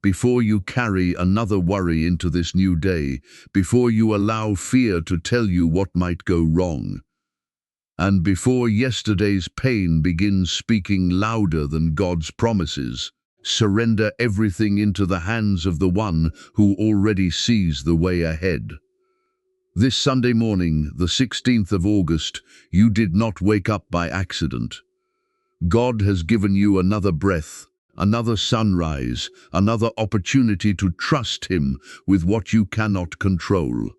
before you carry another worry into this new day, before you allow fear to tell you what might go wrong, and before yesterday's pain begins speaking louder than God's promises, surrender everything into the hands of the one who already sees the way ahead. This Sunday morning, the 16th of August, you did not wake up by accident. God has given you another breath, another sunrise, another opportunity to trust Him with what you cannot control.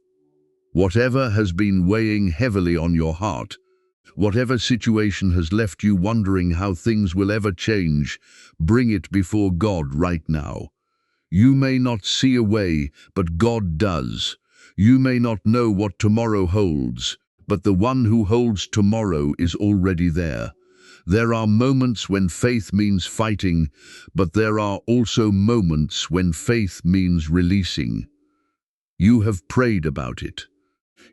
Whatever has been weighing heavily on your heart, whatever situation has left you wondering how things will ever change, bring it before God right now. You may not see a way, but God does. You may not know what tomorrow holds, but the one who holds tomorrow is already there. There are moments when faith means fighting, but there are also moments when faith means releasing. You have prayed about it.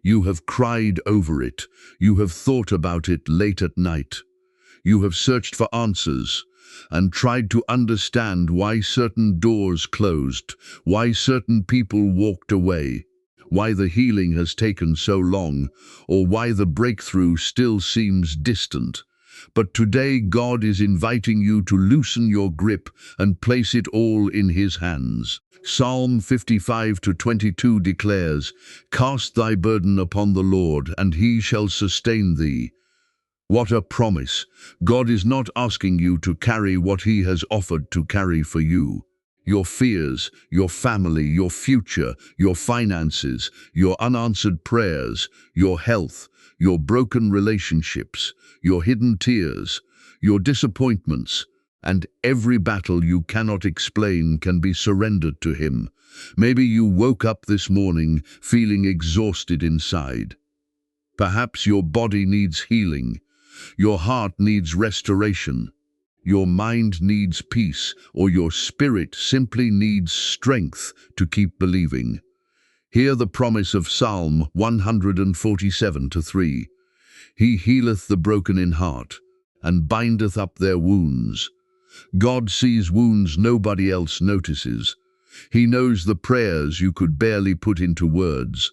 You have cried over it. You have thought about it late at night. You have searched for answers and tried to understand why certain doors closed, why certain people walked away, why the healing has taken so long, or why the breakthrough still seems distant. But today God is inviting you to loosen your grip and place it all in His hands. Psalm 55:22 declares, "Cast thy burden upon the Lord, and He shall sustain thee." What a promise! God is not asking you to carry what He has offered to carry for you. Your fears, your family, your future, your finances, your unanswered prayers, your health, your broken relationships, your hidden tears, your disappointments, and every battle you cannot explain can be surrendered to Him. Maybe you woke up this morning feeling exhausted inside. Perhaps your body needs healing, your heart needs restoration, your mind needs peace, or your spirit simply needs strength to keep believing. Hear the promise of Psalm 147:3. He healeth the broken in heart, and bindeth up their wounds. God sees wounds nobody else notices. He knows the prayers you could barely put into words.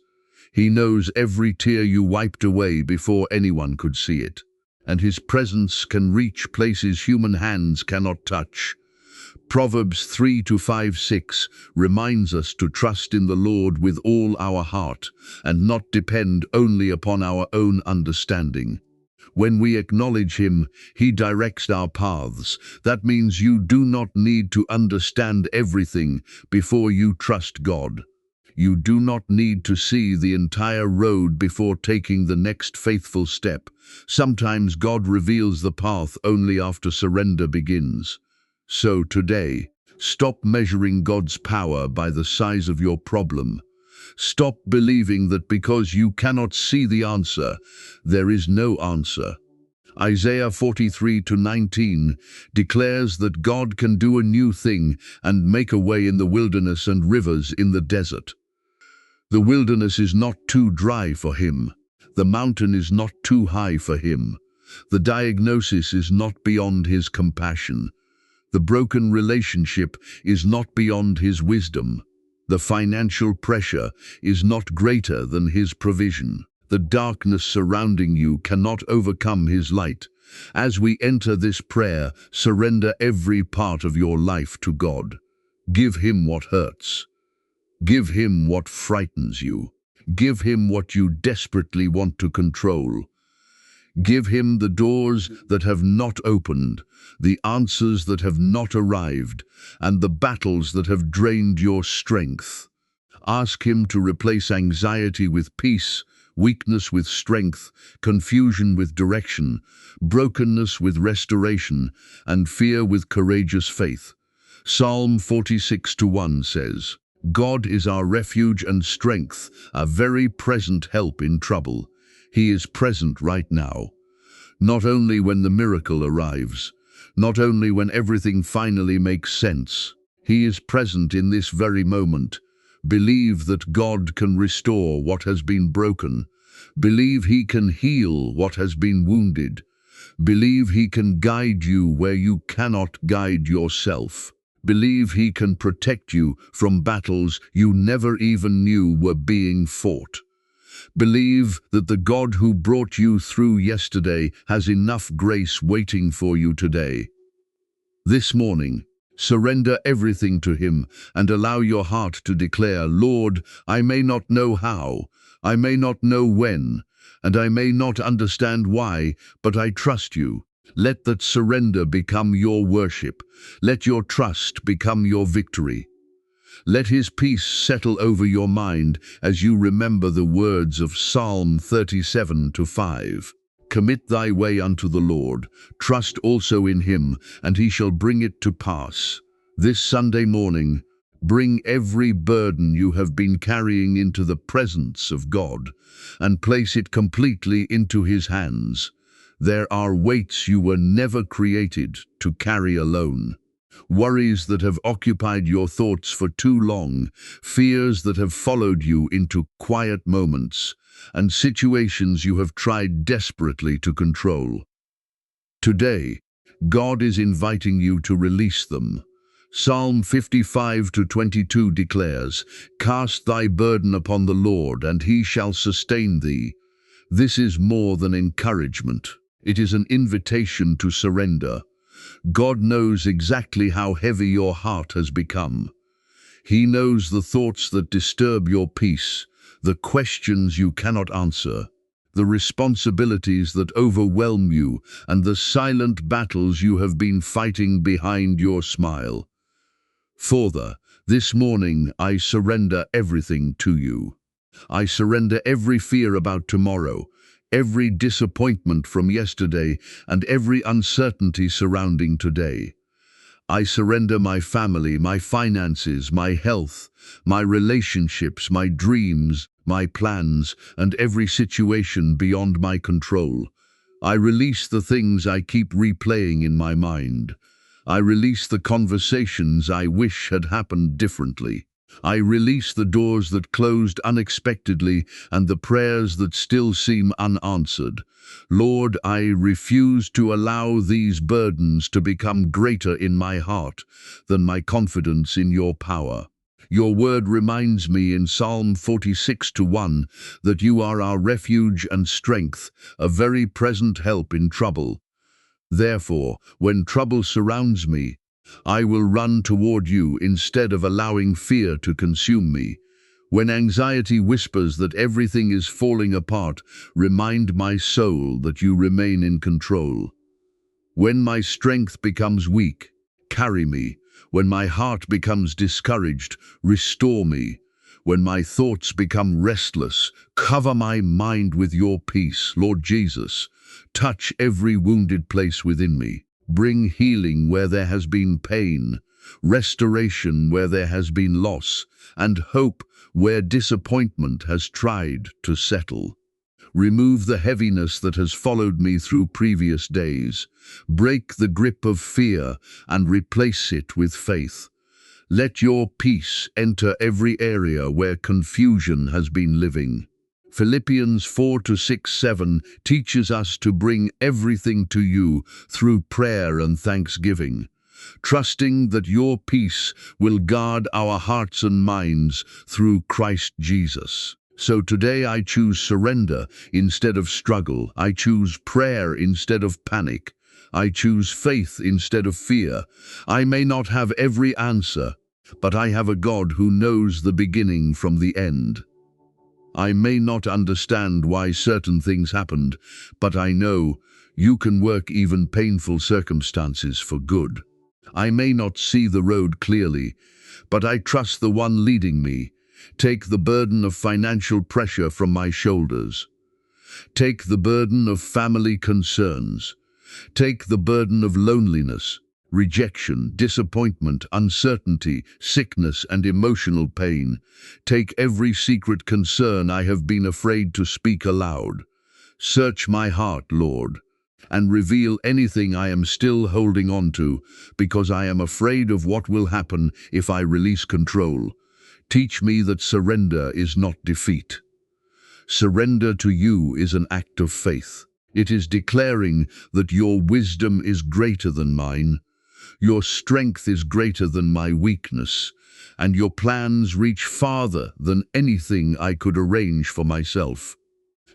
He knows every tear you wiped away before anyone could see it. And His presence can reach places human hands cannot touch. Proverbs 3:5-6 reminds us to trust in the Lord with all our heart and not depend only upon our own understanding. When we acknowledge Him, He directs our paths. That means you do not need to understand everything before you trust God. You do not need to see the entire road before taking the next faithful step. Sometimes God reveals the path only after surrender begins. So today, stop measuring God's power by the size of your problem. Stop believing that because you cannot see the answer, there is no answer. Isaiah 43:19 declares that God can do a new thing and make a way in the wilderness and rivers in the desert. The wilderness is not too dry for Him. The mountain is not too high for Him. The diagnosis is not beyond His compassion. The broken relationship is not beyond His wisdom. The financial pressure is not greater than His provision. The darkness surrounding you cannot overcome His light. As we enter this prayer, surrender every part of your life to God. Give Him what hurts. Give Him what frightens you. Give Him what you desperately want to control. Give Him the doors that have not opened, the answers that have not arrived, and the battles that have drained your strength. Ask Him to replace anxiety with peace, weakness with strength, confusion with direction, brokenness with restoration, and fear with courageous faith. Psalm 46:1 says, God is our refuge and strength, a very present help in trouble. He is present right now. Not only when the miracle arrives, not only when everything finally makes sense. He is present in this very moment. Believe that God can restore what has been broken. Believe He can heal what has been wounded. Believe He can guide you where you cannot guide yourself. Believe He can protect you from battles you never even knew were being fought. Believe that the God who brought you through yesterday has enough grace waiting for you today. This morning, surrender everything to Him and allow your heart to declare, Lord, I may not know how, I may not know when, and I may not understand why, but I trust you. Let that surrender become your worship. Let your trust become your victory. Let His peace settle over your mind as you remember the words of Psalm 37:5. Commit thy way unto the Lord, trust also in Him, and He shall bring it to pass. This Sunday morning, bring every burden you have been carrying into the presence of God, and place it completely into His hands. There are weights you were never created to carry alone. Worries that have occupied your thoughts for too long, fears that have followed you into quiet moments, and situations you have tried desperately to control. Today, God is inviting you to release them. Psalm 55:22 declares, Cast thy burden upon the Lord, and He shall sustain thee. This is more than encouragement. It is an invitation to surrender. God knows exactly how heavy your heart has become. He knows the thoughts that disturb your peace, the questions you cannot answer, the responsibilities that overwhelm you, and the silent battles you have been fighting behind your smile. Father, this morning I surrender everything to you. I surrender every fear about tomorrow, every disappointment from yesterday, and every uncertainty surrounding today. I surrender my family, my finances, my health, my relationships, my dreams, my plans, and every situation beyond my control. I release the things I keep replaying in my mind. I release the conversations I wish had happened differently. I release the doors that closed unexpectedly and the prayers that still seem unanswered. Lord, I refuse to allow these burdens to become greater in my heart than my confidence in your power. Your word reminds me in Psalm 46:1 that you are our refuge and strength, a very present help in trouble. Therefore, when trouble surrounds me, I will run toward you instead of allowing fear to consume me. When anxiety whispers that everything is falling apart, remind my soul that you remain in control. When my strength becomes weak, carry me. When my heart becomes discouraged, restore me. When my thoughts become restless, cover my mind with your peace, Lord Jesus. Touch every wounded place within me. Bring healing where there has been pain, restoration where there has been loss, and hope where disappointment has tried to settle. Remove the heaviness that has followed me through previous days. Break the grip of fear and replace it with faith. Let your peace enter every area where confusion has been living. Philippians 4:6-7 teaches us to bring everything to you through prayer and thanksgiving, trusting that your peace will guard our hearts and minds through Christ Jesus. So today I choose surrender instead of struggle. I choose prayer instead of panic. I choose faith instead of fear. I may not have every answer, but I have a God who knows the beginning from the end. I may not understand why certain things happened, but I know you can work even painful circumstances for good. I may not see the road clearly, but I trust the one leading me. Take the burden of financial pressure from my shoulders. Take the burden of family concerns. Take the burden of loneliness, rejection, disappointment, uncertainty, sickness, and emotional pain. Take every secret concern I have been afraid to speak aloud. Search my heart, Lord, and reveal anything I am still holding on to, because I am afraid of what will happen if I release control. Teach me that surrender is not defeat. Surrender to you is an act of faith. It is declaring that your wisdom is greater than mine, Your strength is greater than my weakness, and your plans reach farther than anything I could arrange for myself.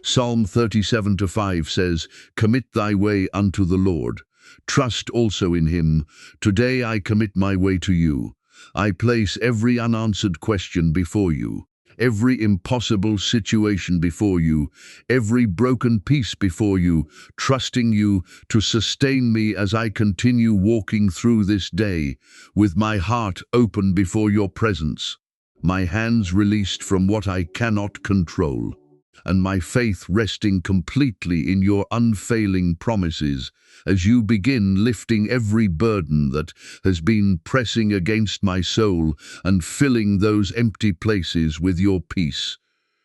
Psalm 37:5 says, "Commit thy way unto the Lord. Trust also in him. Today I commit my way to you. I place every unanswered question before you, every impossible situation before you, every broken piece before you, trusting you to sustain me as I continue walking through this day, with my heart open before your presence, my hands released from what I cannot control, and my faith resting completely in your unfailing promises as you begin lifting every burden that has been pressing against my soul and filling those empty places with your peace,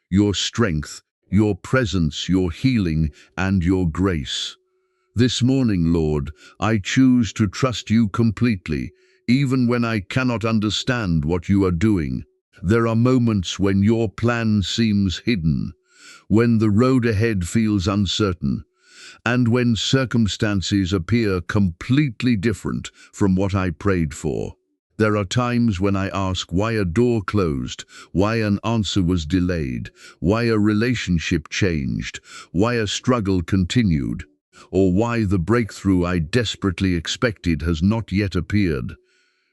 your strength, your presence, your healing, and your grace. This morning, Lord, I choose to trust you completely, even when I cannot understand what you are doing. There are moments when your plan seems hidden, when the road ahead feels uncertain, and when circumstances appear completely different from what I prayed for. There are times when I ask why a door closed, why an answer was delayed, why a relationship changed, why a struggle continued, or why the breakthrough I desperately expected has not yet appeared.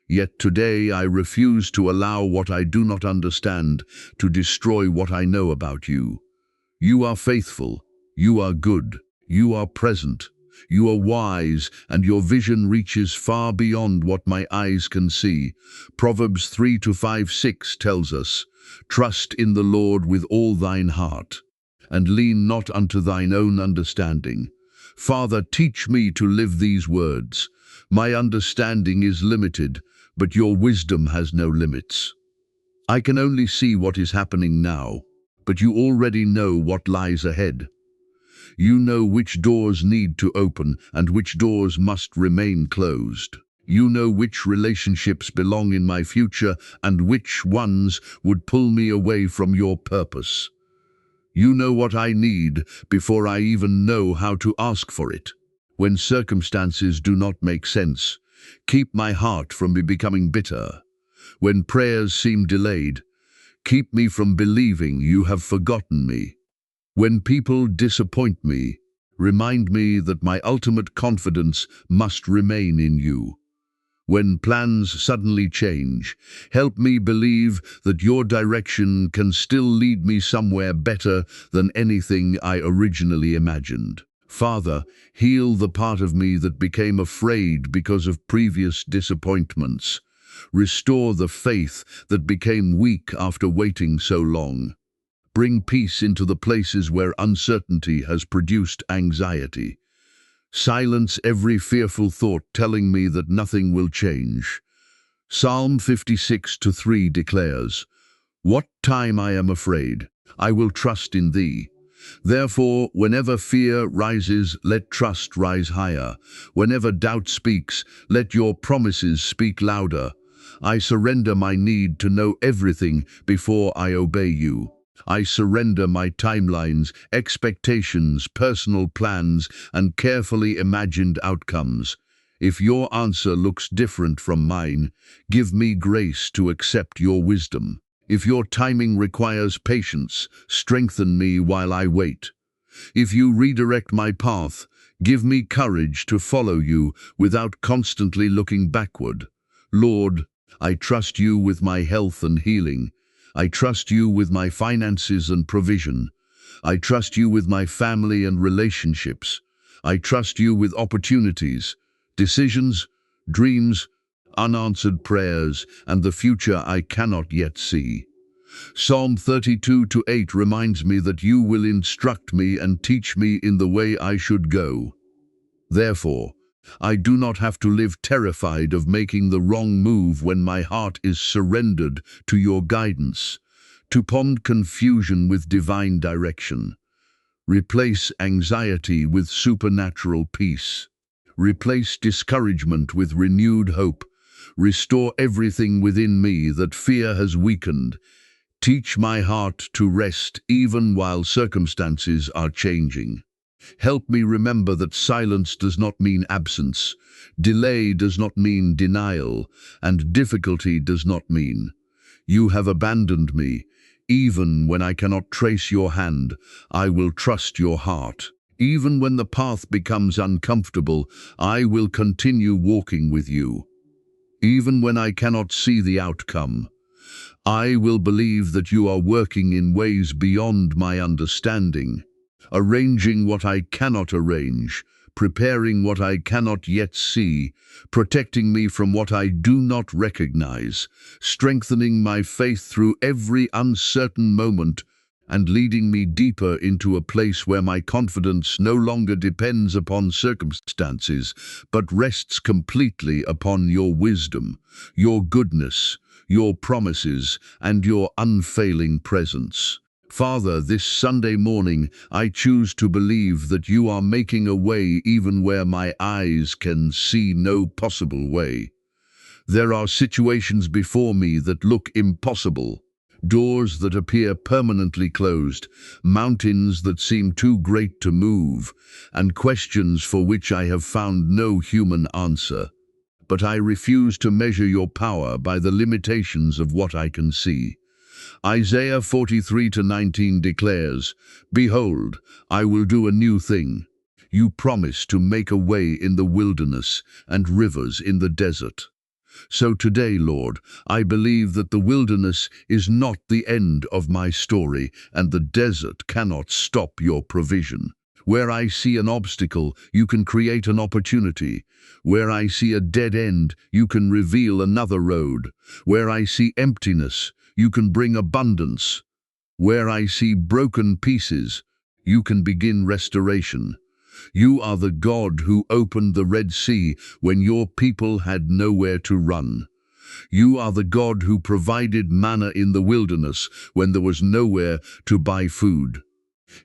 Yet today I refuse to allow what I do not understand to destroy what I know about you. You are faithful, you are good, you are present, you are wise, and your vision reaches far beyond what my eyes can see. Proverbs 3:5-6 tells us, "Trust in the Lord with all thine heart, and lean not unto thine own understanding." Father, teach me to live these words. My understanding is limited, but your wisdom has no limits. I can only see what is happening now, but you already know what lies ahead. You know which doors need to open and which doors must remain closed. You know which relationships belong in my future and which ones would pull me away from your purpose. You know what I need before I even know how to ask for it. When circumstances do not make sense, keep my heart from becoming bitter. When prayers seem delayed, keep me from believing you have forgotten me. When people disappoint me, remind me that my ultimate confidence must remain in you. When plans suddenly change, help me believe that your direction can still lead me somewhere better than anything I originally imagined. Father, heal the part of me that became afraid because of previous disappointments. Restore the faith that became weak after waiting so long. Bring peace into the places where uncertainty has produced anxiety. Silence every fearful thought telling me that nothing will change. Psalm 56:3 declares, "What time I am afraid, I will trust in thee." Therefore, whenever fear rises, let trust rise higher. Whenever doubt speaks, let your promises speak louder. I surrender my need to know everything before I obey you. I surrender my timelines, expectations, personal plans, and carefully imagined outcomes. If your answer looks different from mine, give me grace to accept your wisdom. If your timing requires patience, strengthen me while I wait. If you redirect my path, give me courage to follow you without constantly looking backward. Lord, I trust you with my health and healing. I trust you with my finances and provision. I trust you with my family and relationships. I trust you with opportunities, decisions, dreams, unanswered prayers, and the future I cannot yet see. Psalm 32:8 reminds me that you will instruct me and teach me in the way I should go. Therefore, I do not have to live terrified of making the wrong move when my heart is surrendered to your guidance. To pond confusion with divine direction. Replace anxiety with supernatural peace. Replace discouragement with renewed hope. Restore everything within me that fear has weakened. Teach my heart to rest even while circumstances are changing. Help me remember that silence does not mean absence, delay does not mean denial, and difficulty does not mean you have abandoned me. Even when I cannot trace your hand, I will trust your heart. Even when the path becomes uncomfortable, I will continue walking with you. Even when I cannot see the outcome, I will believe that you are working in ways beyond my understanding, arranging what I cannot arrange, preparing what I cannot yet see, protecting me from what I do not recognize, strengthening my faith through every uncertain moment, and leading me deeper into a place where my confidence no longer depends upon circumstances, but rests completely upon your wisdom, your goodness, your promises, and your unfailing presence. Father, this Sunday morning, I choose to believe that you are making a way even where my eyes can see no possible way. There are situations before me that look impossible, doors that appear permanently closed, mountains that seem too great to move, and questions for which I have found no human answer. But I refuse to measure your power by the limitations of what I can see. Isaiah 43:19 declares, "Behold, I will do a new thing. You promise to make a way in the wilderness and rivers in the desert." So today, Lord, I believe that the wilderness is not the end of my story, and the desert cannot stop your provision. Where I see an obstacle, you can create an opportunity. Where I see a dead end, you can reveal another road. Where I see emptiness, you can bring abundance. Where I see broken pieces, you can begin restoration. You are the God who opened the Red Sea when your people had nowhere to run. You are the God who provided manna in the wilderness when there was nowhere to buy food.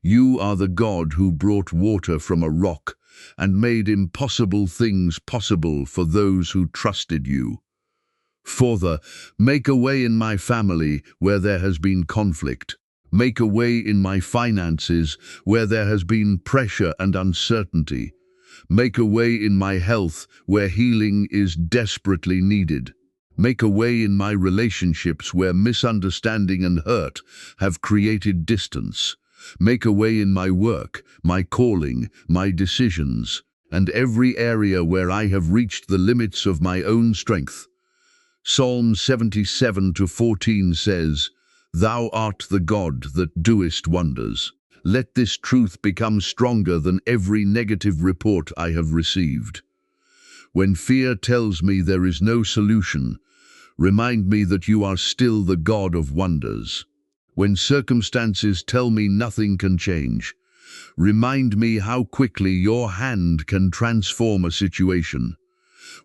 You are the God who brought water from a rock and made impossible things possible for those who trusted you. Father, make a way in my family where there has been conflict. Make a way in my finances where there has been pressure and uncertainty. Make a way in my health where healing is desperately needed. Make a way in my relationships where misunderstanding and hurt have created distance. Make a way in my work, my calling, my decisions, and every area where I have reached the limits of my own strength. Psalm 77:14 says, "Thou art the God that doest wonders." Let this truth become stronger than every negative report I have received. When fear tells me there is no solution, remind me that you are still the God of wonders. When circumstances tell me nothing can change, remind me how quickly your hand can transform a situation.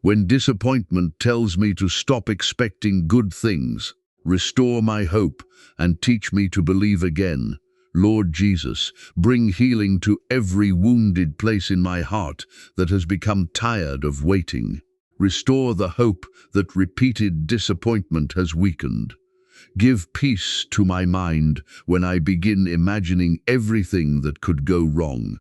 When disappointment tells me to stop expecting good things, restore my hope and teach me to believe again. Lord Jesus, bring healing to every wounded place in my heart that has become tired of waiting. Restore the hope that repeated disappointment has weakened. Give peace to my mind when I begin imagining everything that could go wrong.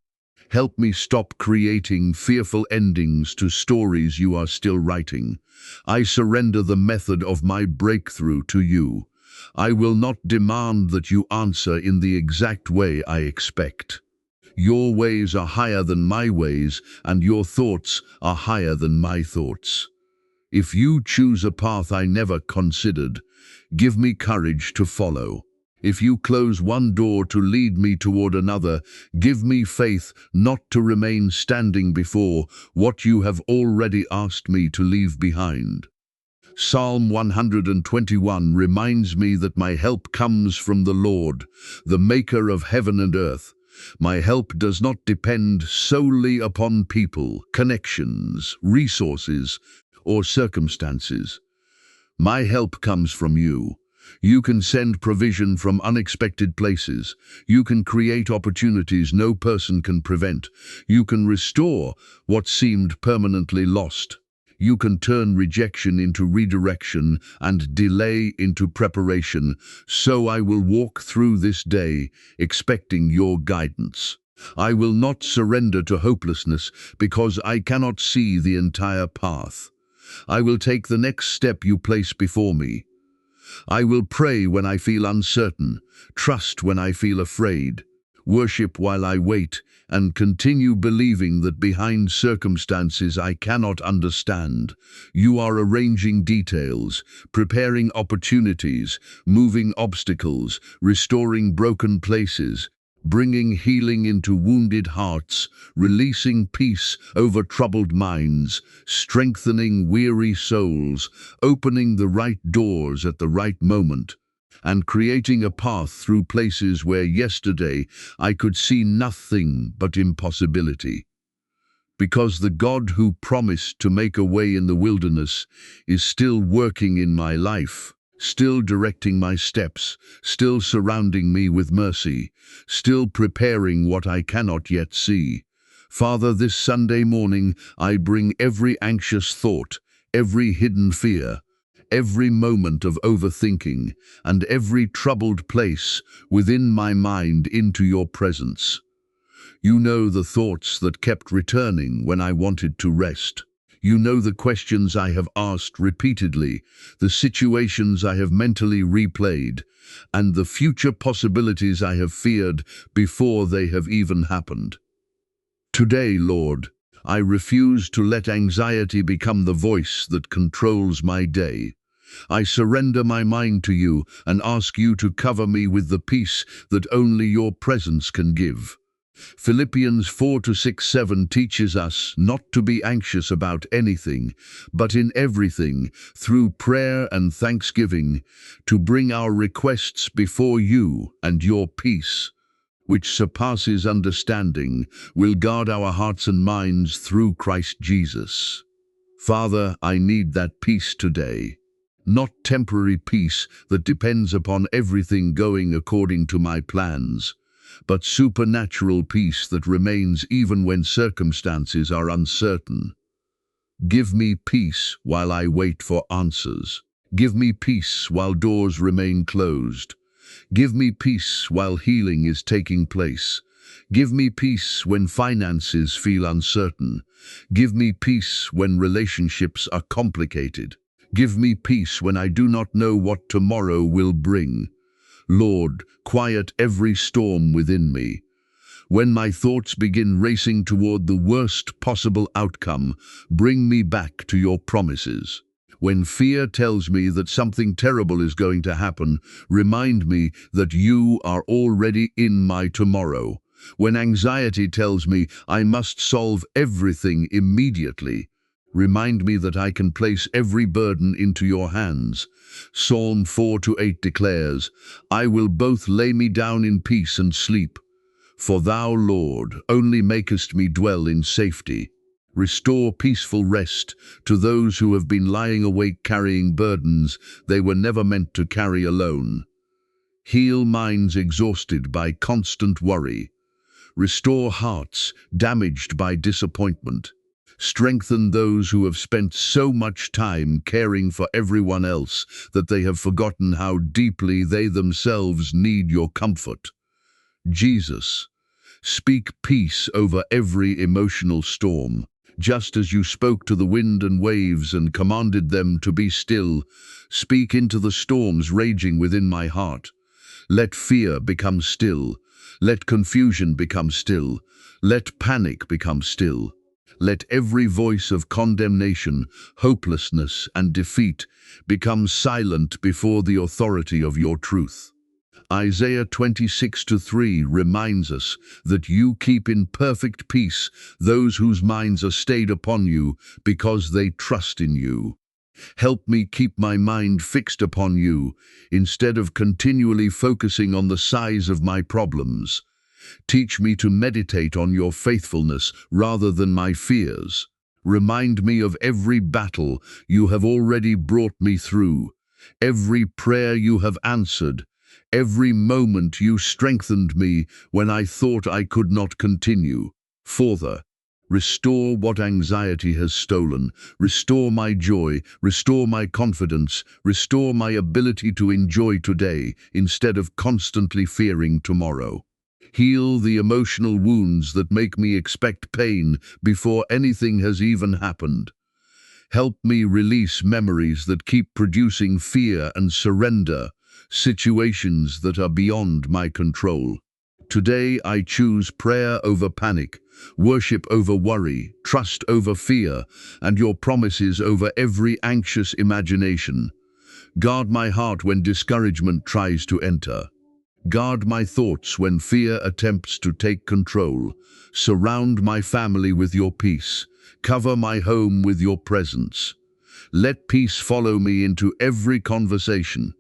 Help me stop creating fearful endings to stories you are still writing. I surrender the method of my breakthrough to you. I will not demand that you answer in the exact way I expect. Your ways are higher than my ways, and your thoughts are higher than my thoughts. If you choose a path I never considered, give me courage to follow. If you close one door to lead me toward another, give me faith not to remain standing before what you have already asked me to leave behind. Psalm 121 reminds me that my help comes from the Lord, the maker of heaven and earth. My help does not depend solely upon people, connections, resources, or circumstances. My help comes from you. You can send provision from unexpected places. You can create opportunities no person can prevent. You can restore what seemed permanently lost. You can turn rejection into redirection and delay into preparation. So I will walk through this day expecting your guidance. I will not surrender to hopelessness because I cannot see the entire path. I will take the next step you place before me. I will pray when I feel uncertain, trust when I feel afraid, worship while I wait, and continue believing that behind circumstances I cannot understand, you are arranging details, preparing opportunities, moving obstacles, restoring broken places, bringing healing into wounded hearts, releasing peace over troubled minds, strengthening weary souls, opening the right doors at the right moment, and creating a path through places where yesterday I could see nothing but impossibility. Because the God who promised to make a way in the wilderness is still working in my life, still directing my steps, still surrounding me with mercy, still preparing what I cannot yet see. Father, this Sunday morning I bring every anxious thought, every hidden fear, every moment of overthinking, and every troubled place within my mind into your presence. You know the thoughts that kept returning when I wanted to rest. You know the questions I have asked repeatedly, the situations I have mentally replayed, and the future possibilities I have feared before they have even happened. Today, Lord, I refuse to let anxiety become the voice that controls my day. I surrender my mind to you and ask you to cover me with the peace that only your presence can give. Philippians 4:6-7 teaches us not to be anxious about anything, but in everything, through prayer and thanksgiving, to bring our requests before you, and your peace, which surpasses understanding, will guard our hearts and minds through Christ Jesus. Father, I need that peace today. Not temporary peace that depends upon everything going according to my plans, but supernatural peace that remains even when circumstances are uncertain. Give me peace while I wait for answers. Give me peace while doors remain closed. Give me peace while healing is taking place. Give me peace when finances feel uncertain. Give me peace when relationships are complicated. Give me peace when I do not know what tomorrow will bring. Lord, quiet every storm within me. When my thoughts begin racing toward the worst possible outcome, bring me back to your promises. When fear tells me that something terrible is going to happen, remind me that you are already in my tomorrow. When anxiety tells me I must solve everything immediately, remind me that I can place every burden into your hands. Psalm 4:8 declares, I will both lay me down in peace and sleep. For thou, Lord, only makest me dwell in safety. Restore peaceful rest to those who have been lying awake carrying burdens they were never meant to carry alone. Heal minds exhausted by constant worry. Restore hearts damaged by disappointment. Strengthen those who have spent so much time caring for everyone else that they have forgotten how deeply they themselves need your comfort. Jesus, speak peace over every emotional storm. Just as you spoke to the wind and waves and commanded them to be still, speak into the storms raging within my heart. Let fear become still. Let confusion become still. Let panic become still. Let every voice of condemnation, hopelessness, and defeat become silent before the authority of your truth. Isaiah 26:3 reminds us that you keep in perfect peace those whose minds are stayed upon you because they trust in you. Help me keep my mind fixed upon you instead of continually focusing on the size of my problems. Teach me to meditate on your faithfulness rather than my fears. Remind me of every battle you have already brought me through, every prayer you have answered, every moment you strengthened me when I thought I could not continue. Father, restore what anxiety has stolen. Restore my joy, restore my confidence, restore my ability to enjoy today instead of constantly fearing tomorrow. Heal the emotional wounds that make me expect pain before anything has even happened. Help me release memories that keep producing fear and surrender, situations that are beyond my control. Today I choose prayer over panic, worship over worry, trust over fear, and your promises over every anxious imagination. Guard my heart when discouragement tries to enter. Guard my thoughts when fear attempts to take control. Surround my family with your peace. Cover my home with your presence. Let peace follow me into every conversation,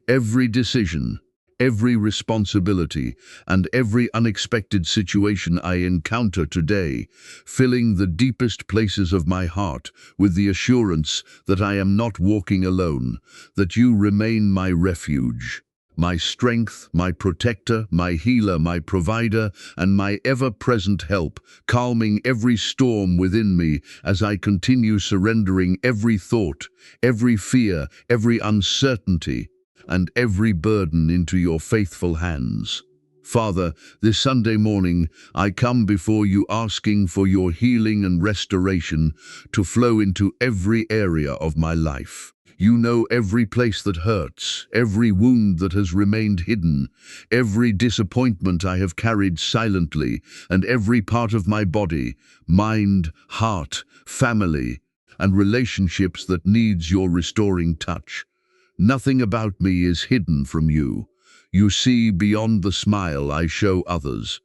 every decision, every responsibility, and every unexpected situation I encounter today, filling the deepest places of my heart with the assurance that I am not walking alone, that you remain my refuge, my strength, my protector, my healer, my provider, and my ever-present help, calming every storm within me as I continue surrendering every thought, every fear, every uncertainty, and every burden into your faithful hands. Father, this Sunday morning, I come before you asking for your healing and restoration to flow into every area of my life. You know every place that hurts, every wound that has remained hidden, every disappointment I have carried silently, and every part of my body, mind, heart, family, and relationships that needs your restoring touch. Nothing about me is hidden from you. You see beyond the smile I show others.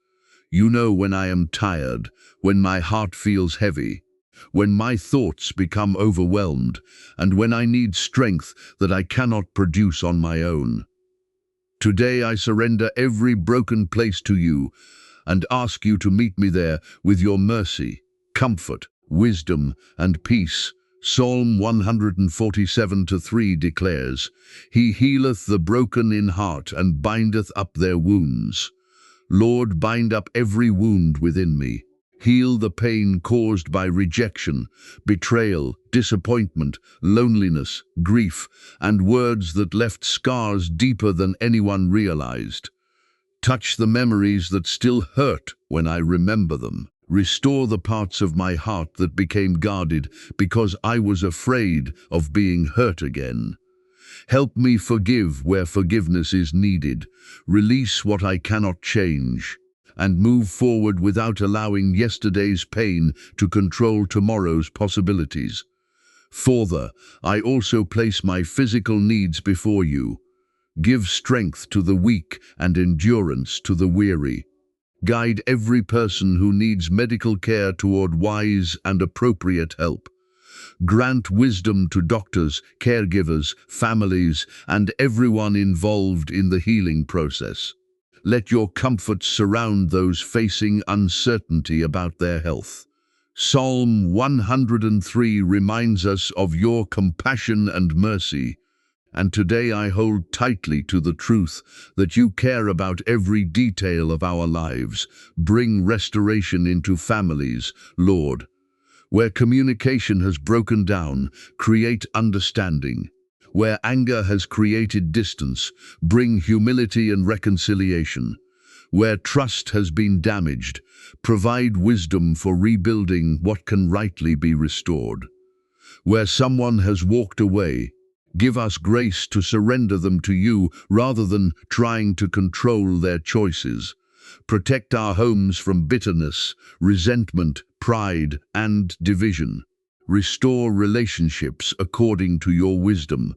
You know when I am tired, when my heart feels heavy, when my thoughts become overwhelmed, and when I need strength that I cannot produce on my own. Today I surrender every broken place to you and ask you to meet me there with your mercy, comfort, wisdom, and peace. Psalm 147:3 declares, He healeth the broken in heart and bindeth up their wounds. Lord, bind up every wound within me. Heal the pain caused by rejection, betrayal, disappointment, loneliness, grief, and words that left scars deeper than anyone realized. Touch the memories that still hurt when I remember them. Restore the parts of my heart that became guarded because I was afraid of being hurt again. Help me forgive where forgiveness is needed, release what I cannot change, and move forward without allowing yesterday's pain to control tomorrow's possibilities. Father, I also place my physical needs before you. Give strength to the weak and endurance to the weary. Guide every person who needs medical care toward wise and appropriate help. Grant wisdom to doctors, caregivers, families, and everyone involved in the healing process. Let your comfort surround those facing uncertainty about their health. Psalm 103 reminds us of your compassion and mercy, and today I hold tightly to the truth that you care about every detail of our lives. Bring restoration into families, Lord. Where communication has broken down, create understanding. Where anger has created distance, bring humility and reconciliation. Where trust has been damaged, provide wisdom for rebuilding what can rightly be restored. Where someone has walked away, give us grace to surrender them to you rather than trying to control their choices. Protect our homes from bitterness, resentment, pride, and division. Restore relationships according to your wisdom.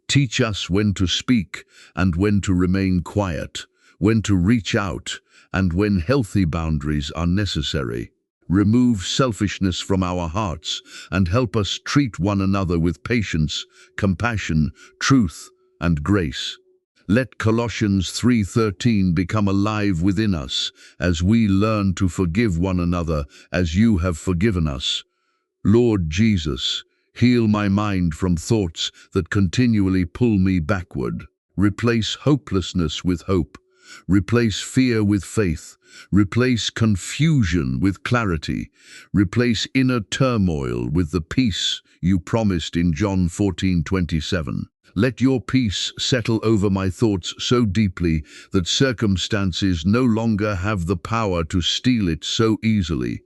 Teach us when to speak and when to remain quiet, when to reach out, and when healthy boundaries are necessary. Remove selfishness from our hearts and help us treat one another with patience, compassion, truth, and grace. Let Colossians 3:13 become alive within us as we learn to forgive one another as you have forgiven us. Lord Jesus, heal my mind from thoughts that continually pull me backward. Replace hopelessness with hope. Replace fear with faith. Replace confusion with clarity. Replace inner turmoil with the peace you promised in John 14:27. Let your peace settle over my thoughts so deeply that circumstances no longer have the power to steal it so easily.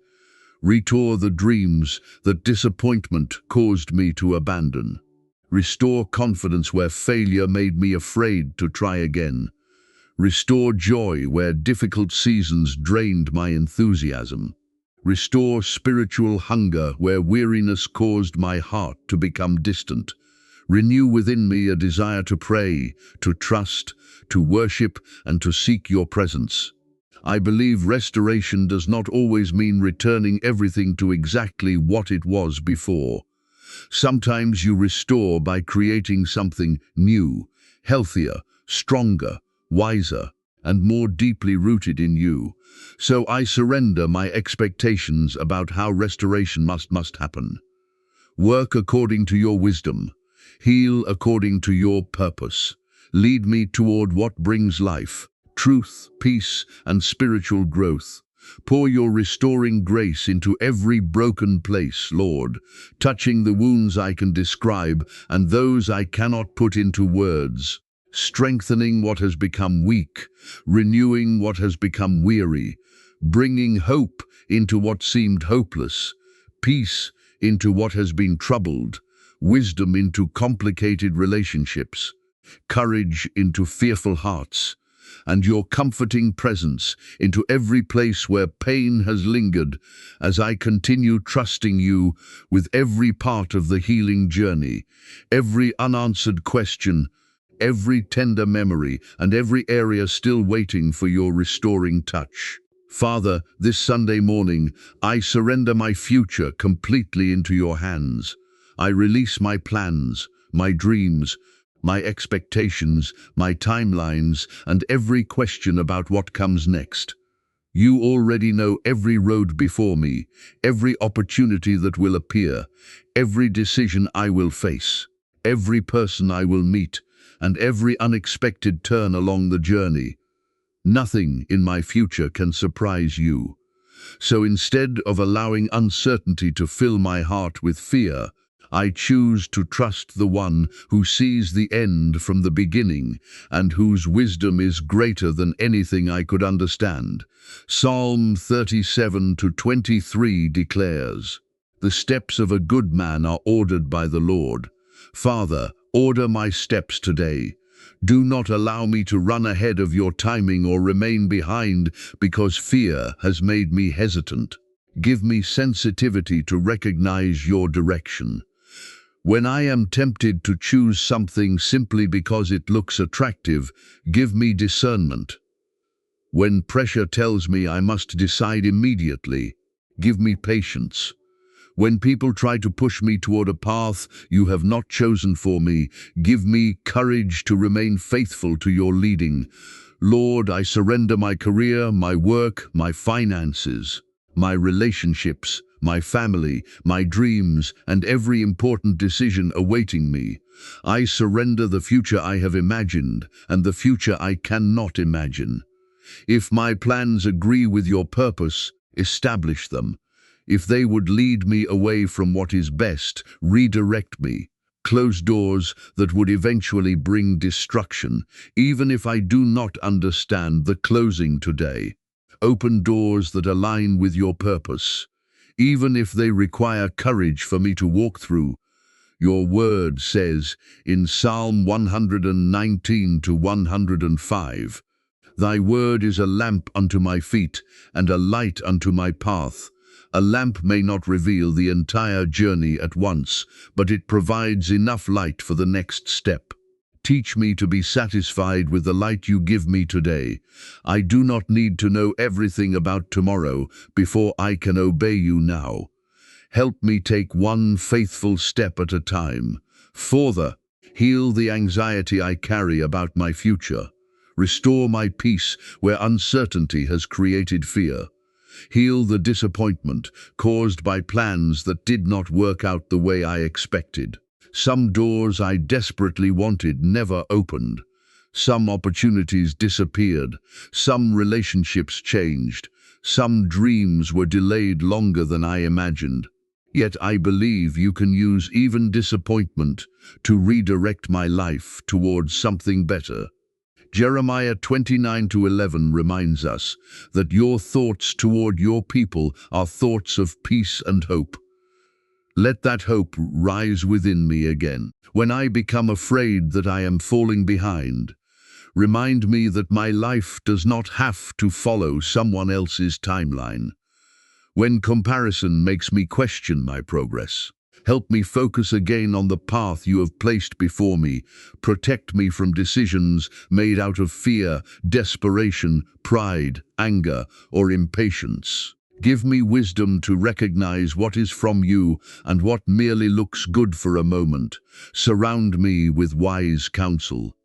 Restore the dreams that disappointment caused me to abandon. Restore confidence where failure made me afraid to try again. Restore joy where difficult seasons drained my enthusiasm. Restore spiritual hunger where weariness caused my heart to become distant. Renew within me a desire to pray, to trust, to worship, and to seek your presence. I believe restoration does not always mean returning everything to exactly what it was before. Sometimes you restore by creating something new, healthier, stronger, wiser, and more deeply rooted in you. So I surrender my expectations about how restoration must happen. Work according to your wisdom. Heal according to your purpose. Lead me toward what brings life, truth, peace, and spiritual growth. Pour your restoring grace into every broken place, Lord, touching the wounds I can describe and those I cannot put into words, strengthening what has become weak, renewing what has become weary, bringing hope into what seemed hopeless, peace into what has been troubled, wisdom into complicated relationships, courage into fearful hearts, and your comforting presence into every place where pain has lingered, as I continue trusting you with every part of the healing journey, every unanswered question, every tender memory, and every area still waiting for your restoring touch. Father, this Sunday morning, I surrender my future completely into your hands. I release my plans, my dreams, my expectations, my timelines, and every question about what comes next. You already know every road before me, every opportunity that will appear, every decision I will face, every person I will meet, and every unexpected turn along the journey. Nothing in my future can surprise you. So instead of allowing uncertainty to fill my heart with fear, I choose to trust the one who sees the end from the beginning and whose wisdom is greater than anything I could understand. Psalm 37:23 declares, "The steps of a good man are ordered by the Lord." Father, order my steps today. Do not allow me to run ahead of your timing or remain behind because fear has made me hesitant. Give me sensitivity to recognize your direction. When I am tempted to choose something simply because it looks attractive, give me discernment. When pressure tells me I must decide immediately, give me patience. When people try to push me toward a path you have not chosen for me, give me courage to remain faithful to your leading. Lord, I surrender my career, my work, my finances, my relationships, my family, my dreams, and every important decision awaiting me. I surrender the future I have imagined and the future I cannot imagine. If my plans agree with your purpose, establish them. If they would lead me away from what is best, redirect me. Close doors that would eventually bring destruction, even if I do not understand the closing today. Open doors that align with your purpose, even if they require courage for me to walk through. Your word says in Psalm 119:105, "Thy word is a lamp unto my feet and a light unto my path." A lamp may not reveal the entire journey at once, but it provides enough light for the next step. Teach me to be satisfied with the light you give me today. I do not need to know everything about tomorrow before I can obey you now. Help me take one faithful step at a time. Father, heal the anxiety I carry about my future. Restore my peace where uncertainty has created fear. Heal the disappointment caused by plans that did not work out the way I expected. Some doors I desperately wanted never opened. Some opportunities disappeared. Some relationships changed. Some dreams were delayed longer than I imagined. Yet I believe you can use even disappointment to redirect my life towards something better. Jeremiah 29:11 reminds us that your thoughts toward your people are thoughts of peace and hope. Let that hope rise within me again. When I become afraid that I am falling behind, remind me that my life does not have to follow someone else's timeline. When comparison makes me question my progress, help me focus again on the path you have placed before me. Protect me from decisions made out of fear, desperation, pride, anger, or impatience. Give me wisdom to recognize what is from you and what merely looks good for a moment. Surround me with wise counsel.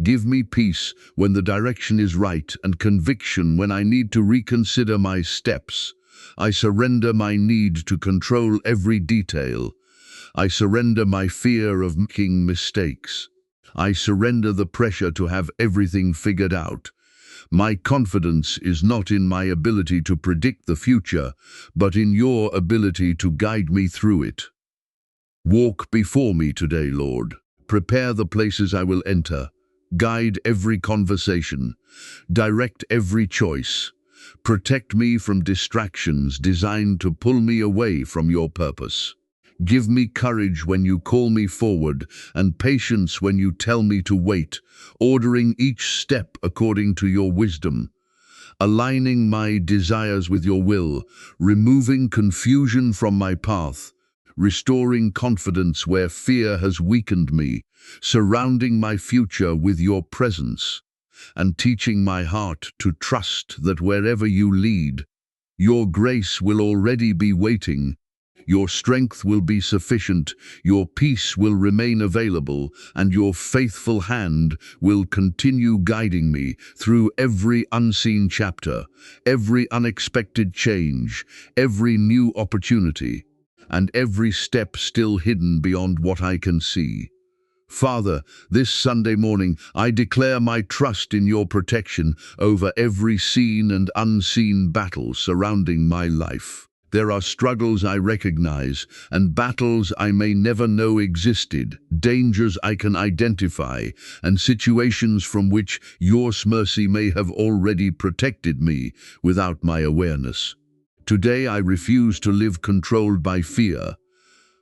Give me peace when the direction is right and conviction when I need to reconsider my steps. I surrender my need to control every detail. I surrender my fear of making mistakes. I surrender the pressure to have everything figured out. My confidence is not in my ability to predict the future, but in your ability to guide me through it. Walk before me today, Lord. Prepare the places I will enter. Guide every conversation. Direct every choice. Protect me from distractions designed to pull me away from your purpose. Give me courage when you call me forward and patience when you tell me to wait, ordering each step according to your wisdom, aligning my desires with your will, removing confusion from my path, restoring confidence where fear has weakened me, surrounding my future with your presence, and teaching my heart to trust that wherever you lead, your grace will already be waiting. Your strength will be sufficient, your peace will remain available, and your faithful hand will continue guiding me through every unseen chapter, every unexpected change, every new opportunity, and every step still hidden beyond what I can see. Father, this Sunday morning, I declare my trust in your protection over every seen and unseen battle surrounding my life. There are struggles I recognize and battles I may never know existed, dangers I can identify, and situations from which your mercy may have already protected me without my awareness. Today I refuse to live controlled by fear.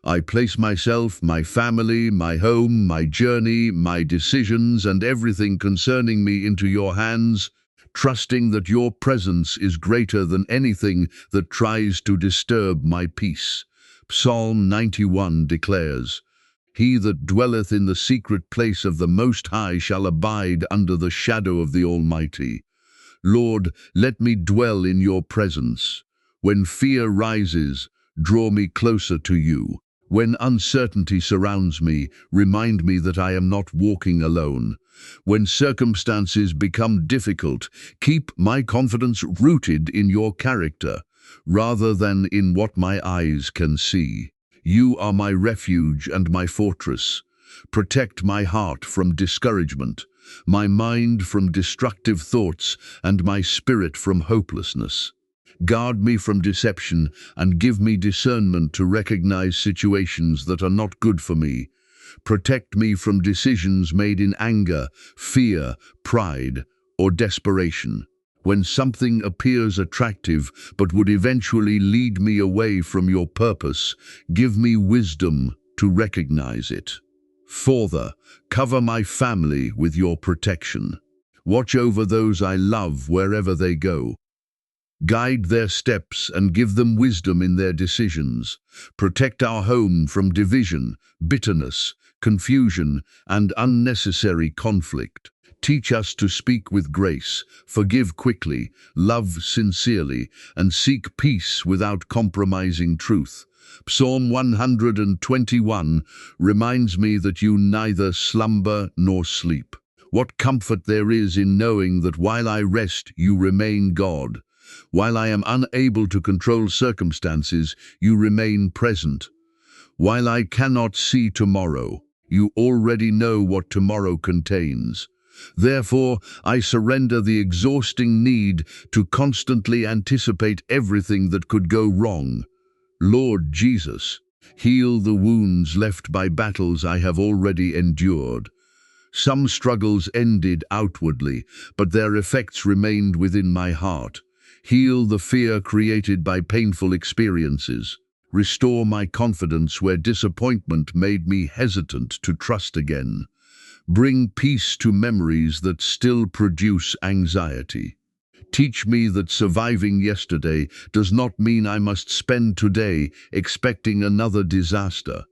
I place myself, my family, my home, my journey, my decisions, and everything concerning me into your hands, trusting that your presence is greater than anything that tries to disturb my peace. Psalm 91 declares, "He that dwelleth in the secret place of the Most High shall abide under the shadow of the Almighty." Lord, let me dwell in your presence. When fear rises, draw me closer to you. When uncertainty surrounds me, remind me that I am not walking alone. When circumstances become difficult, keep my confidence rooted in your character, rather than in what my eyes can see. You are my refuge and my fortress. Protect my heart from discouragement, my mind from destructive thoughts, and my spirit from hopelessness. Guard me from deception and give me discernment to recognize situations that are not good for me. Protect me from decisions made in anger, fear, pride, or desperation. When something appears attractive but would eventually lead me away from your purpose, give me wisdom to recognize it. Further, cover my family with your protection. Watch over those I love wherever they go. Guide their steps and give them wisdom in their decisions. Protect our home from division, bitterness, confusion, and unnecessary conflict. Teach us to speak with grace, forgive quickly, love sincerely, and seek peace without compromising truth. Psalm 121 reminds me that you neither slumber nor sleep. What comfort there is in knowing that while I rest, you remain God. While I am unable to control circumstances, you remain present. While I cannot see tomorrow, you already know what tomorrow contains. Therefore, I surrender the exhausting need to constantly anticipate everything that could go wrong. Lord Jesus, heal the wounds left by battles I have already endured. Some struggles ended outwardly, but their effects remained within my heart. Heal the fear created by painful experiences. Restore my confidence where disappointment made me hesitant to trust again. Bring peace to memories that still produce anxiety. Teach me that surviving yesterday does not mean I must spend today expecting another disaster.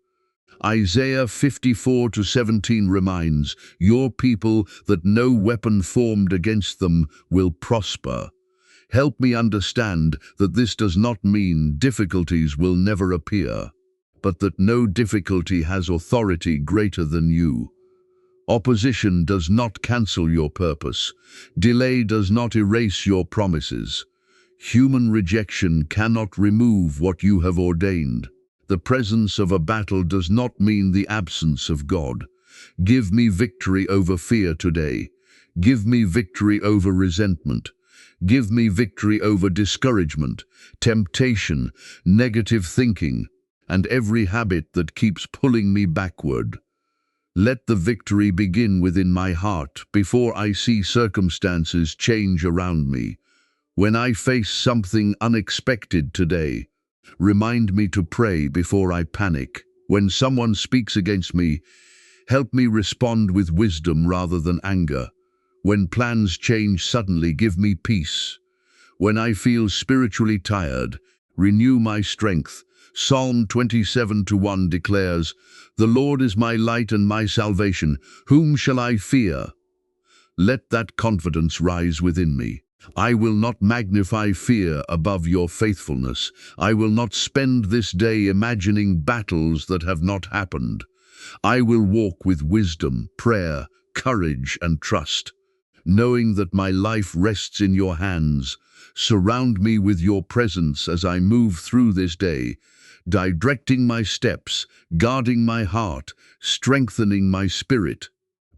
Isaiah 54:17 reminds your people that no weapon formed against them will prosper. Help me understand that this does not mean difficulties will never appear, but that no difficulty has authority greater than you. Opposition does not cancel your purpose. Delay does not erase your promises. Human rejection cannot remove what you have ordained. The presence of a battle does not mean the absence of God. Give me victory over fear today. Give me victory over resentment. Give me victory over discouragement, temptation, negative thinking, and every habit that keeps pulling me backward. Let the victory begin within my heart before I see circumstances change around me. When I face something unexpected today, remind me to pray before I panic. When someone speaks against me, help me respond with wisdom rather than anger. When plans change suddenly, give me peace. When I feel spiritually tired, renew my strength. Psalm 27:1 declares, "The Lord is my light and my salvation. Whom shall I fear?" Let that confidence rise within me. I will not magnify fear above your faithfulness. I will not spend this day imagining battles that have not happened. I will walk with wisdom, prayer, courage, and trust, knowing that my life rests in your hands. Surround me with your presence as I move through this day, directing my steps, guarding my heart, strengthening my spirit,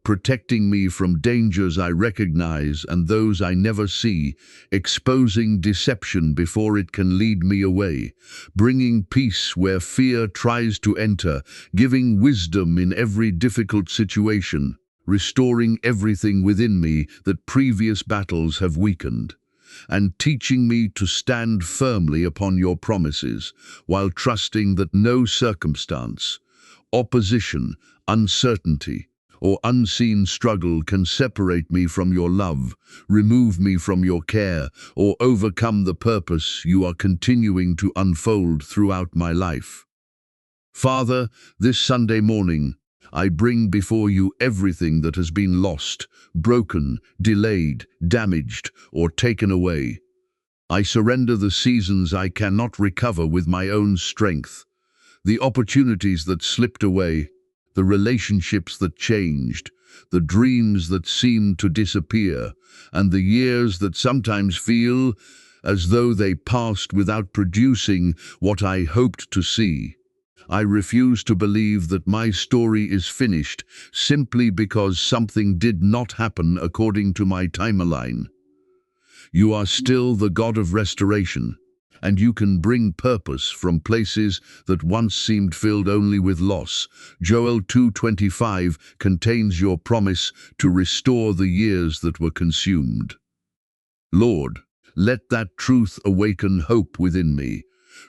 protecting me from dangers I recognize and those I never see, exposing deception before it can lead me away, bringing peace where fear tries to enter, giving wisdom in every difficult situation, restoring everything within me that previous battles have weakened, and teaching me to stand firmly upon your promises, while trusting that no circumstance, opposition, uncertainty, or unseen struggle can separate me from your love, remove me from your care, or overcome the purpose you are continuing to unfold throughout my life. Father, this Sunday morning, I bring before you everything that has been lost, broken, delayed, damaged, or taken away. I surrender the seasons I cannot recover with my own strength, the opportunities that slipped away, the relationships that changed, the dreams that seemed to disappear, and the years that sometimes feel as though they passed without producing what I hoped to see. I refuse to believe that my story is finished simply because something did not happen according to my timeline. You are still the God of restoration, and you can bring purpose from places that once seemed filled only with loss. Joel 2:25 contains your promise to restore the years that were consumed. Lord, let that truth awaken hope within me.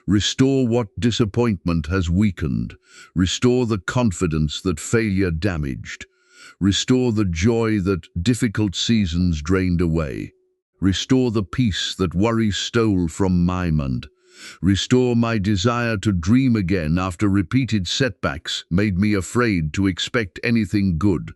Restore what disappointment has weakened. Restore the confidence that failure damaged. Restore the joy that difficult seasons drained away. Restore the peace that worry stole from my mind. Restore my desire to dream again after repeated setbacks made me afraid to expect anything good.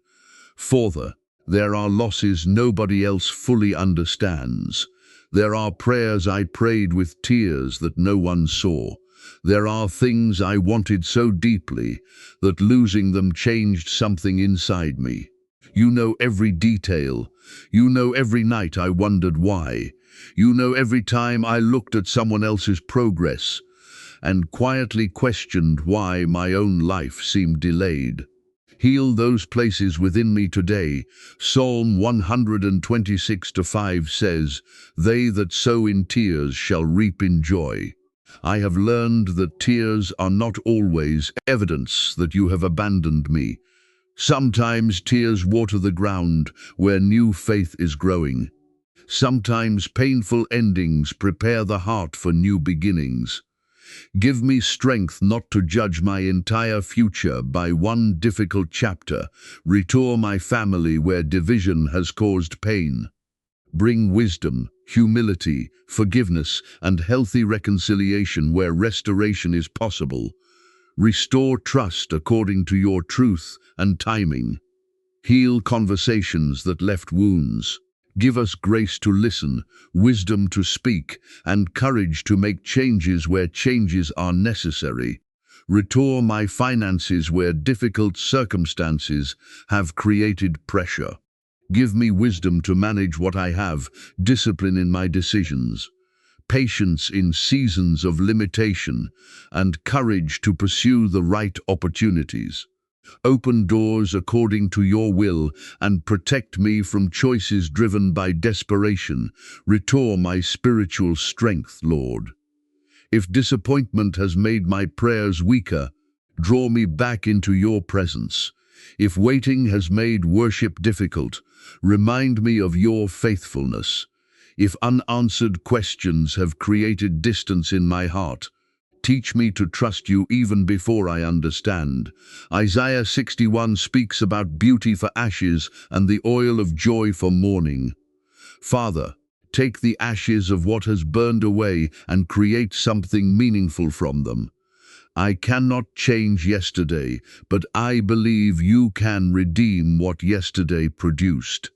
Father, there are losses nobody else fully understands. There are prayers I prayed with tears that no one saw. There are things I wanted so deeply that losing them changed something inside me. You know every detail. You know every night I wondered why. You know every time I looked at someone else's progress and quietly questioned why my own life seemed delayed. Heal those places within me today. Psalm 126:5 says, "They that sow in tears shall reap in joy." I have learned that tears are not always evidence that you have abandoned me. Sometimes tears water the ground where new faith is growing. Sometimes painful endings prepare the heart for new beginnings. Give me strength not to judge my entire future by one difficult chapter. Restore my family where division has caused pain. Bring wisdom, humility, forgiveness, and healthy reconciliation where restoration is possible. Restore trust according to your truth and timing. Heal conversations that left wounds. Give us grace to listen, wisdom to speak, and courage to make changes where changes are necessary. Restore my finances where difficult circumstances have created pressure. Give me wisdom to manage what I have, discipline in my decisions, patience in seasons of limitation, and courage to pursue the right opportunities. Open doors according to your will and protect me from choices driven by desperation. Restore my spiritual strength, Lord. If disappointment has made my prayers weaker, draw me back into your presence. If waiting has made worship difficult, remind me of your faithfulness. If unanswered questions have created distance in my heart, teach me to trust you even before I understand. Isaiah 61 speaks about beauty for ashes and the oil of joy for mourning. Father, take the ashes of what has burned away and create something meaningful from them. I cannot change yesterday, but I believe you can redeem what yesterday produced.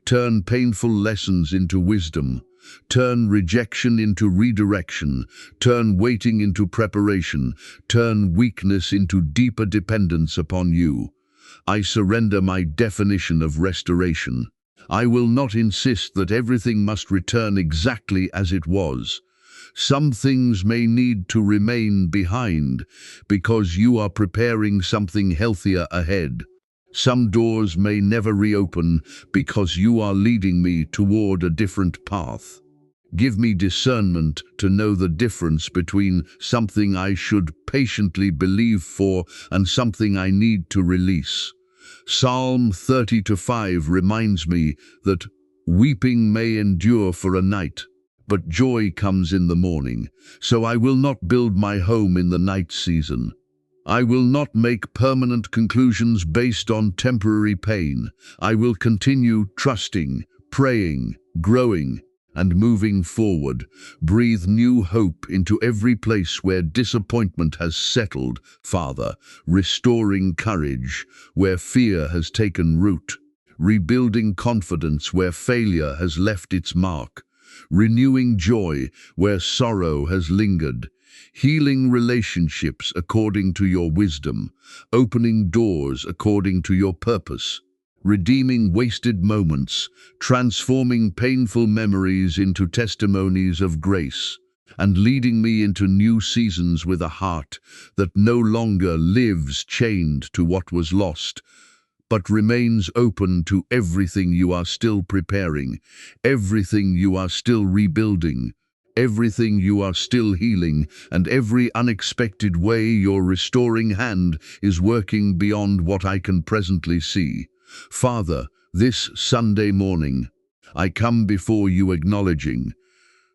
Turn painful lessons into wisdom. Turn rejection into redirection. Turn waiting into preparation. Turn weakness into deeper dependence upon you. I surrender my definition of restoration. I will not insist that everything must return exactly as it was. Some things may need to remain behind because you are preparing something healthier ahead. Some doors may never reopen because you are leading me toward a different path. Give me discernment to know the difference between something I should patiently believe for and something I need to release. Psalm 30:5 reminds me that weeping may endure for a night, but joy comes in the morning. So I will not build my home in the night season. I will not make permanent conclusions based on temporary pain. I will continue trusting, praying, growing, and moving forward. Breathe new hope into every place where disappointment has settled, Father, restoring courage where fear has taken root, rebuilding confidence where failure has left its mark, renewing joy where sorrow has lingered, healing relationships according to your wisdom, opening doors according to your purpose, redeeming wasted moments, transforming painful memories into testimonies of grace, and leading me into new seasons with a heart that no longer lives chained to what was lost, but remains open to everything you are still preparing, everything you are still rebuilding, everything you are still healing, and every unexpected way your restoring hand is working beyond what I can presently see. Father, this Sunday morning, I come before you acknowledging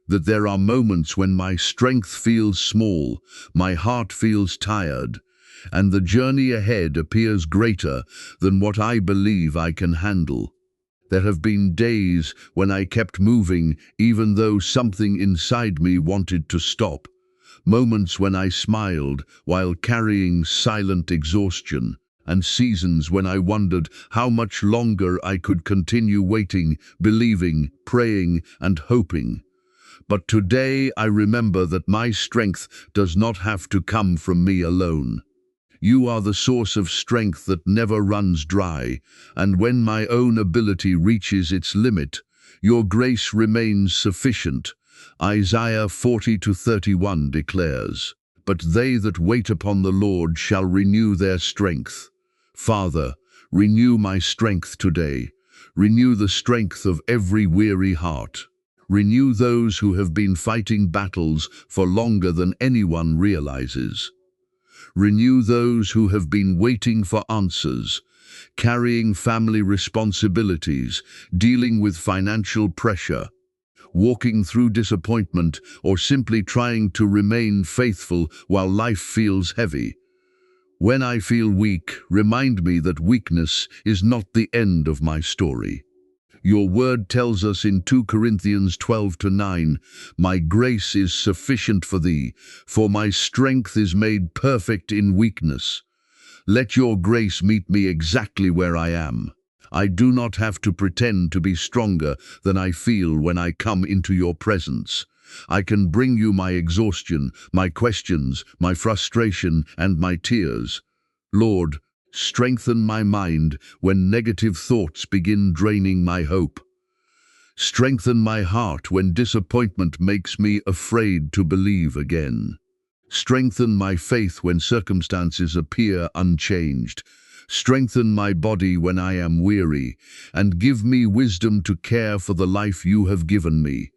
that there are moments when my strength feels small, my heart feels tired, and the journey ahead appears greater than what I believe I can handle. There have been days when I kept moving even though something inside me wanted to stop. Moments when I smiled while carrying silent exhaustion, and seasons when I wondered how much longer I could continue waiting, believing, praying, and hoping. But today I remember that my strength does not have to come from me alone. You are the source of strength that never runs dry, and when my own ability reaches its limit, your grace remains sufficient. Isaiah 40:31 declares, "But they that wait upon the Lord shall renew their strength." Father, renew my strength today. Renew the strength of every weary heart. Renew those who have been fighting battles for longer than anyone realizes. Renew those who have been waiting for answers, carrying family responsibilities, dealing with financial pressure, walking through disappointment, or simply trying to remain faithful while life feels heavy. When I feel weak, remind me that weakness is not the end of my story. Your word tells us in 2 Corinthians 12-9, "My grace is sufficient for thee, for my strength is made perfect in weakness." Let your grace meet me exactly where I am. I do not have to pretend to be stronger than I feel when I come into your presence. I can bring you my exhaustion, my questions, my frustration, and my tears. Lord, strengthen my mind when negative thoughts begin draining my hope. Strengthen my heart when disappointment makes me afraid to believe again. Strengthen my faith when circumstances appear unchanged. Strengthen my body when I am weary, and give me wisdom to care for the life you have given me.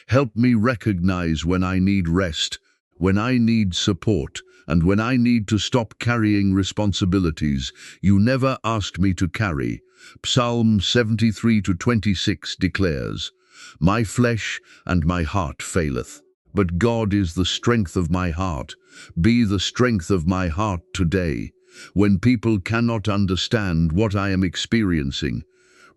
Help me recognize when I need rest, when I need support, and when I need to stop carrying responsibilities you never asked me to carry. Psalm 73-26 declares, "My flesh and my heart faileth, but God is the strength of my heart." Be the strength of my heart today. When people cannot understand what I am experiencing,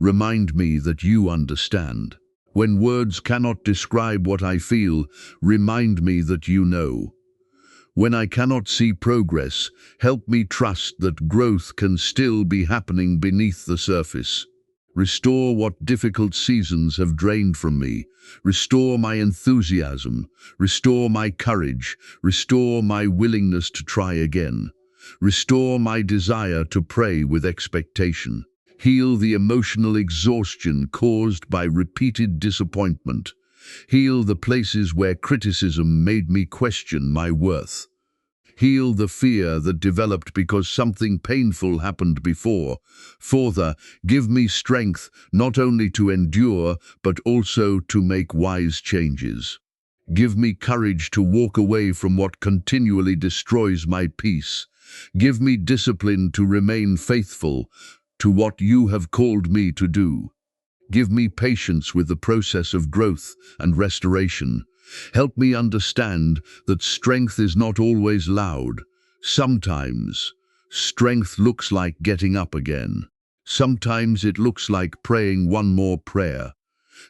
remind me that you understand. When words cannot describe what I feel, remind me that you know. When I cannot see progress, help me trust that growth can still be happening beneath the surface. Restore what difficult seasons have drained from me. Restore my enthusiasm. Restore my courage. Restore my willingness to try again. Restore my desire to pray with expectation. Heal the emotional exhaustion caused by repeated disappointment. Heal the places where criticism made me question my worth. Heal the fear that developed because something painful happened before. Father, give me strength not only to endure, but also to make wise changes. Give me courage to walk away from what continually destroys my peace. Give me discipline to remain faithful to what you have called me to do. Give me patience with the process of growth and restoration. Help me understand that strength is not always loud. Sometimes, strength looks like getting up again. Sometimes it looks like praying one more prayer.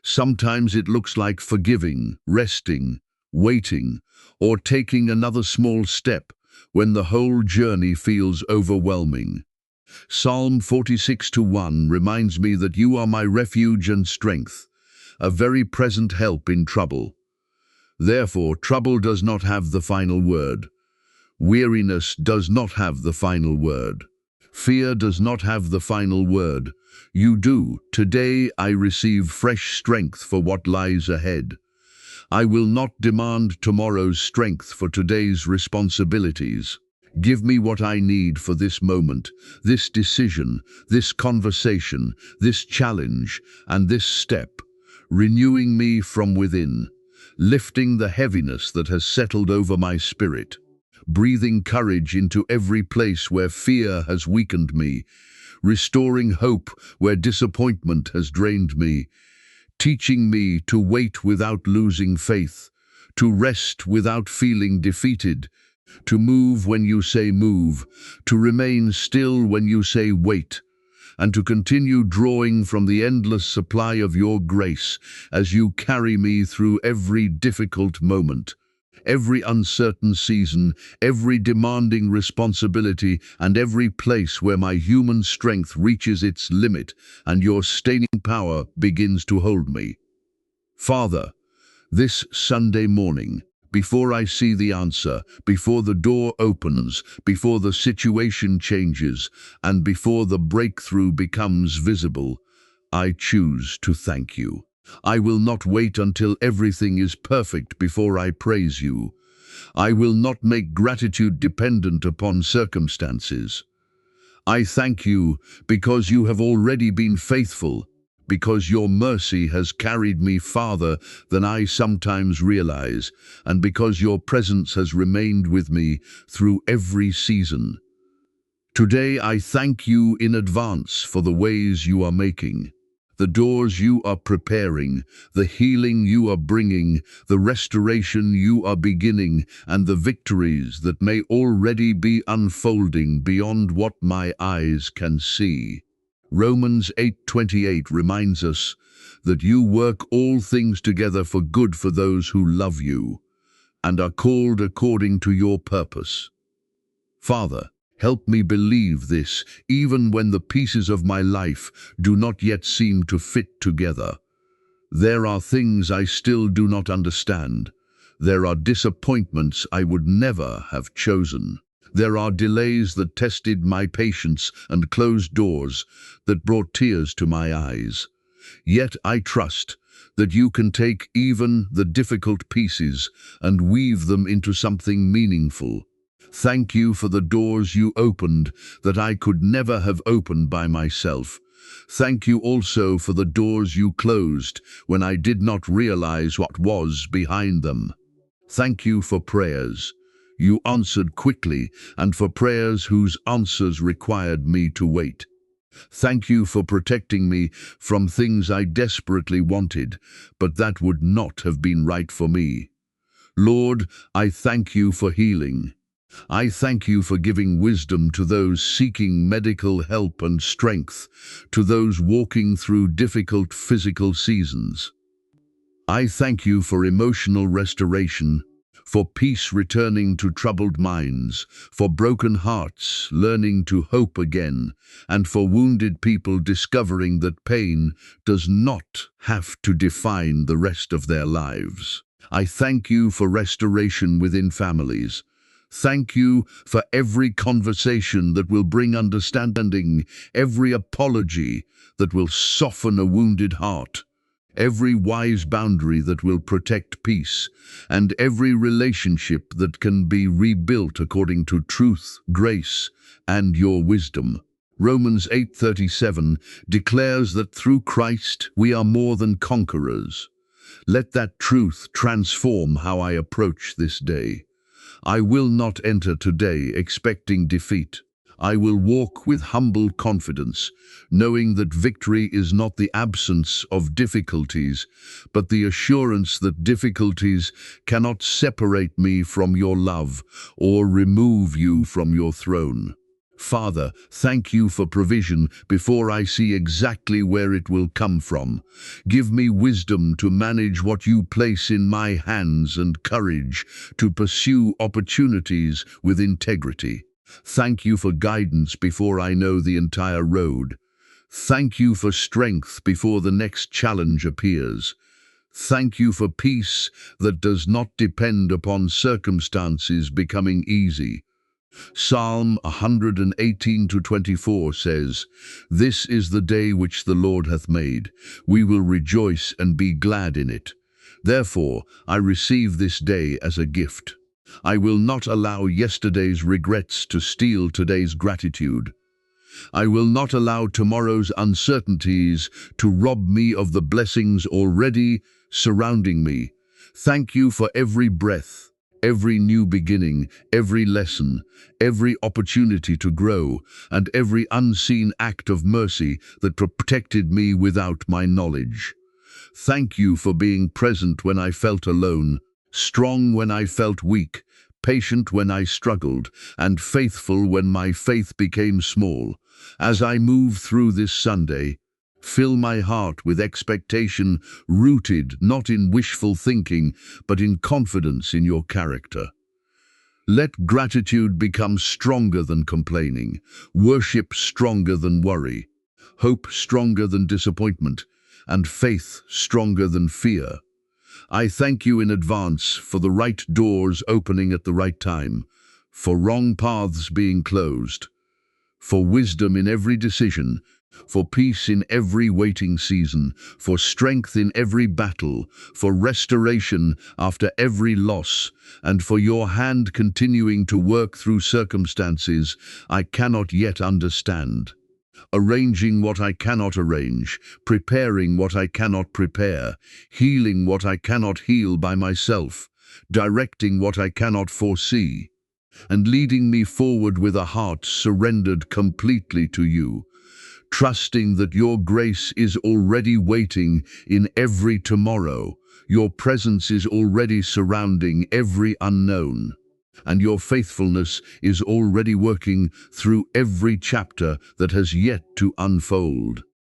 Sometimes it looks like forgiving, resting, waiting, or taking another small step when the whole journey feels overwhelming. Psalm 46:1 reminds me that you are my refuge and strength, a very present help in trouble. Therefore, trouble does not have the final word. Weariness does not have the final word. Fear does not have the final word. You do. Today I receive fresh strength for what lies ahead. I will not demand tomorrow's strength for today's responsibilities. Give me what I need for this moment, this decision, this conversation, this challenge, and this step, renewing me from within, lifting the heaviness that has settled over my spirit, breathing courage into every place where fear has weakened me, restoring hope where disappointment has drained me, teaching me to wait without losing faith, to rest without feeling defeated, to move when you say move, to remain still when you say wait, and to continue drawing from the endless supply of your grace as you carry me through every difficult moment, every uncertain season, every demanding responsibility, and every place where my human strength reaches its limit and your sustaining power begins to hold me. Father, this Sunday morning, before I see the answer, before the door opens, before the situation changes, and before the breakthrough becomes visible, I choose to thank you. I will not wait until everything is perfect before I praise you. I will not make gratitude dependent upon circumstances. I thank you because you have already been faithful, because your mercy has carried me farther than I sometimes realize, and because your presence has remained with me through every season. Today I thank you in advance for the ways you are making, the doors you are preparing, the healing you are bringing, the restoration you are beginning, and the victories that may already be unfolding beyond what my eyes can see. Romans 8:28 reminds us that you work all things together for good for those who love you and are called according to your purpose. Father, help me believe this even when the pieces of my life do not yet seem to fit together. There are things I still do not understand. There are disappointments I would never have chosen. There are delays that tested my patience and closed doors that brought tears to my eyes. Yet I trust that you can take even the difficult pieces and weave them into something meaningful. Thank you for the doors you opened that I could never have opened by myself. Thank you also for the doors you closed when I did not realize what was behind them. Thank you for prayers you answered quickly, and for prayers whose answers required me to wait. Thank you for protecting me from things I desperately wanted, but that would not have been right for me. Lord, I thank you for healing. I thank you for giving wisdom to those seeking medical help and strength to those walking through difficult physical seasons. I thank you for emotional restoration, for peace returning to troubled minds, for broken hearts learning to hope again, and for wounded people discovering that pain does not have to define the rest of their lives. I thank you for restoration within families. Thank you for every conversation that will bring understanding, every apology that will soften a wounded heart, every wise boundary that will protect peace, and every relationship that can be rebuilt according to truth, grace, and your wisdom. Romans 8:37 declares that through Christ we are more than conquerors. Let that truth transform how I approach this day. I will not enter today expecting defeat. I will walk with humble confidence, knowing that victory is not the absence of difficulties, but the assurance that difficulties cannot separate me from your love or remove you from your throne. Father, thank you for provision before I see exactly where it will come from. Give me wisdom to manage what you place in my hands and courage to pursue opportunities with integrity. Thank you for guidance before I know the entire road. Thank you for strength before the next challenge appears. Thank you for peace that does not depend upon circumstances becoming easy. Psalm 118:24 says, "This is the day which the Lord hath made. We will rejoice and be glad in it. Therefore, I receive this day as a gift. I will not allow yesterday's regrets to steal today's gratitude. I will not allow tomorrow's uncertainties to rob me of the blessings already surrounding me. Thank you for every breath, every new beginning, every lesson, every opportunity to grow, and every unseen act of mercy that protected me without my knowledge. Thank you for being present when I felt alone, strong when I felt weak, patient when I struggled, and faithful when my faith became small. As I move through this Sunday, fill my heart with expectation rooted not in wishful thinking, but in confidence in your character. Let gratitude become stronger than complaining, worship stronger than worry, hope stronger than disappointment, and faith stronger than fear. I thank you in advance for the right doors opening at the right time, for wrong paths being closed, for wisdom in every decision, for peace in every waiting season, for strength in every battle, for restoration after every loss, and for your hand continuing to work through circumstances I cannot yet understand. arranging what I cannot arrange, preparing what I cannot prepare, healing what I cannot heal by myself, directing what I cannot foresee, and leading me forward with a heart surrendered completely to you, trusting that your grace is already waiting in every tomorrow, your presence is already surrounding every unknown, and your faithfulness is already working through every chapter that has yet to unfold.